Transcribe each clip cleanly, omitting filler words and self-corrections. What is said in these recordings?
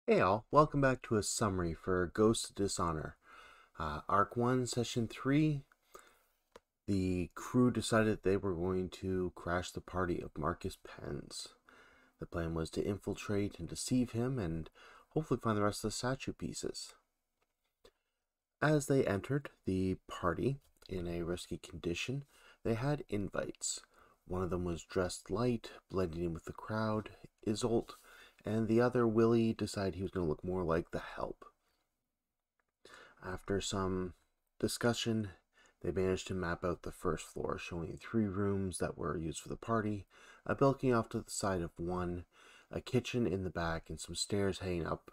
Hey all, welcome back to a summary for Ghost of Dishonor. Arc 1, Session 3, the crew decided they were going to crash the party of Marcus Penn's. The plan was to infiltrate and deceive him and hopefully find the rest of the statue pieces. As they entered the party in a risky condition, they had invites. One of them was dressed light, blending in with the crowd, Isolt, and the other, Willie, decided he was going to look more like the Help. After some discussion, they managed to map out the first floor, showing 3 rooms that were used for the party, a balcony off to the side of one, a kitchen in the back, and some stairs heading up,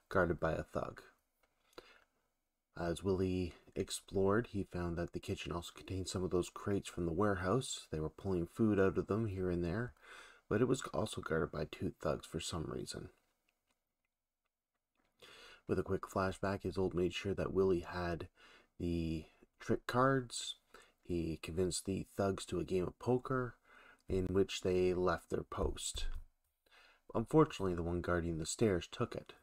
guarded by a thug. As Willie explored, he found that the kitchen also contained some of those crates from the warehouse. They were pulling food out of them here and there, but it was also guarded by 2 thugs for some reason. With a quick flashback, Isolde made sure that Willie had the trick cards. He convinced the thugs to a game of poker, in which they left their post. Unfortunately, the one guarding the stairs took it.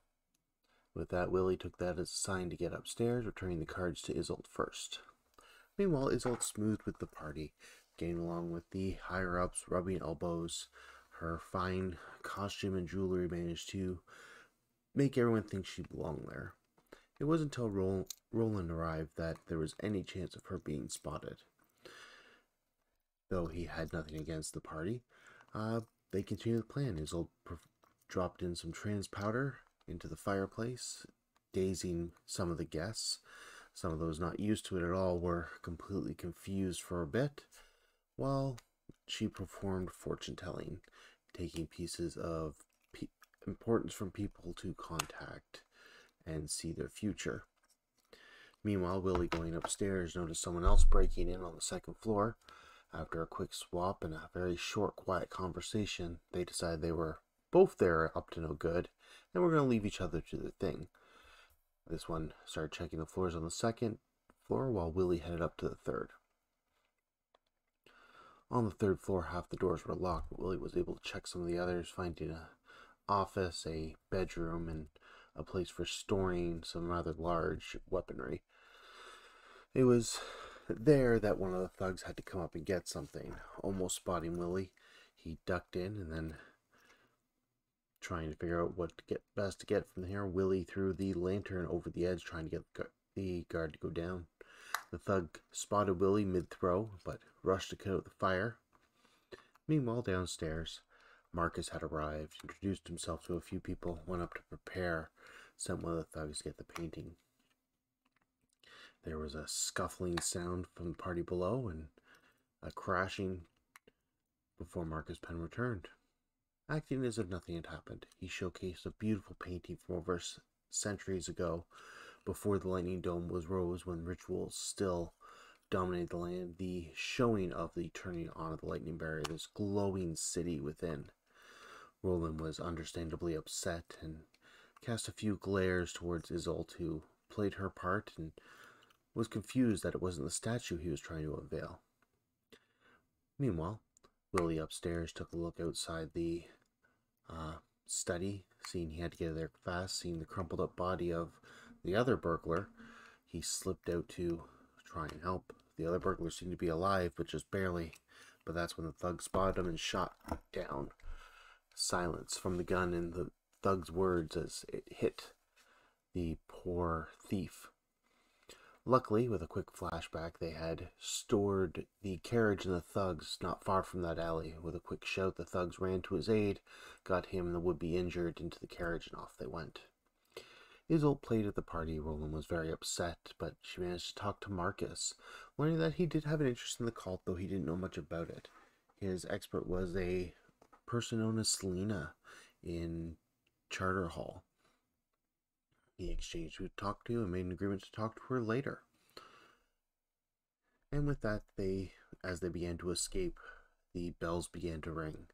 With that, Willie took that as a sign to get upstairs, returning the cards to Isolde first. Meanwhile, Isolde smoothed with the party, getting along with the higher-ups, rubbing elbows. Her fine costume and jewelry managed to make everyone think she belonged there. It wasn't until Roland arrived that there was any chance of her being spotted. Though he had nothing against the party, they continued the plan. Isolde dropped in some trans powder into the fireplace, dazing some of the guests. Some of those not used to it at all were completely confused for a bit, while she performed fortune-telling, taking pieces of importance from people to contact and see their future. Meanwhile, Willie, going upstairs, noticed someone else breaking in on the 2nd floor. After a quick swap and a very short, quiet conversation, they decided they were both there up to no good, and were going to leave each other to their thing. This one started checking the floors on the 2nd floor, while Willie headed up to the 3rd. On the 3rd floor, half the doors were locked, but Willie was able to check some of the others, finding an office, a bedroom, and a place for storing some rather large weaponry. It was there that one of the thugs had to come up and get something. Almost spotting Willie, he ducked in, and then, trying to figure out what to get best to get from here, Willie threw the lantern over the edge, trying to get the guard to go down. The thug spotted Willie mid-throw, but rushed to cut out the fire. Meanwhile, downstairs, Marcus had arrived, introduced himself to a few people, went up to prepare, sent one of the thugs to get the painting. There was a scuffling sound from the party below, and a crashing before Marcus Penn returned. Acting as if nothing had happened, he showcased a beautiful painting from over centuries ago, before the lightning dome was rose, when rituals still dominated the land. The showing of the turning on of the lightning barrier, this glowing city within. Roland was understandably upset and cast a few glares towards Isolde, who played her part and was confused that it wasn't the statue he was trying to unveil. Meanwhile, Willie upstairs took a look outside the study, seeing he had to get there fast, seeing the crumpled up body of the other burglar. He slipped out to try and help. The other burglar seemed to be alive, but just barely. But that's when the thug spotted him and shot down. Silence from the gun and the thug's words as it hit the poor thief. Luckily, with a quick flashback, they had stored the carriage and the thugs not far from that alley. With a quick shout, the thugs ran to his aid, got him and the would-be injured into the carriage, and off they went. Isolde played at the party. Roland was very upset, but she managed to talk to Marcus, learning that he did have an interest in the cult, though he didn't know much about it. His expert was a person known as Selena in Charter Hall. He exchanged who to talk to and made an agreement to talk to her later. And with that, as they began to escape, the bells began to ring.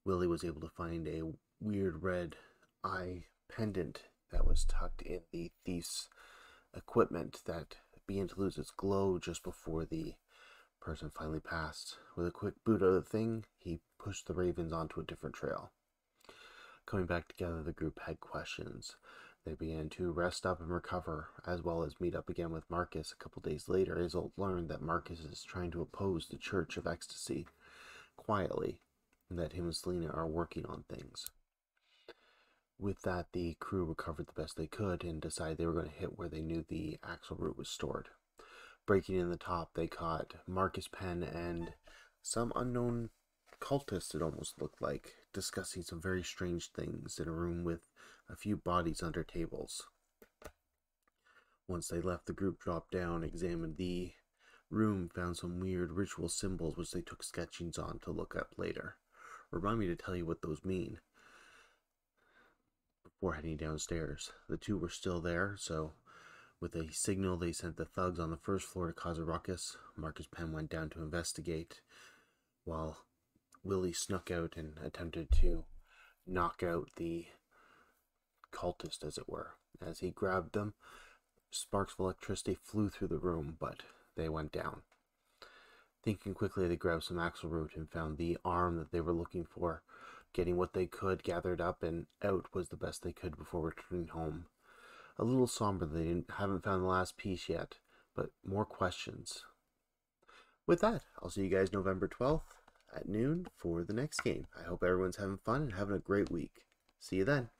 Willie was able to find a weird red eye pendant that was tucked in the thief's equipment that began to lose its glow just before the person finally passed. With a quick boot out of the thing, he pushed the ravens onto a different trail. Coming back together, the group had questions. They began to rest up and recover, as well as meet up again with Marcus. A couple days later, Isolde learned that Marcus is trying to oppose the Church of Ecstasy quietly, and that him and Selena are working on things. With that, the crew recovered the best they could and decided they were going to hit where they knew the axle root was stored. Breaking in the top, they caught Marcus Penn and some unknown cultist, it almost looked like, discussing some very strange things in a room with a few bodies under tables. Once they left, the group dropped down, examined the room, found some weird ritual symbols which they took sketchings on to look up later. Remind me to tell you what those mean before heading downstairs. The two were still there, so with a signal they sent the thugs on the first floor to cause a ruckus. Marcus Penn went down to investigate, while Willie snuck out and attempted to knock out the cultist, as it were. As he grabbed them, sparks of electricity flew through the room, but they went down. Thinking quickly, they grabbed some axle root and found the arm that they were looking for. Getting what they could gathered up and out was the best they could before returning home. A little somber, they haven't found the last piece yet, but more questions. With that, I'll see you guys November 12th at noon for the next game. I hope everyone's having fun and having a great week. See you then.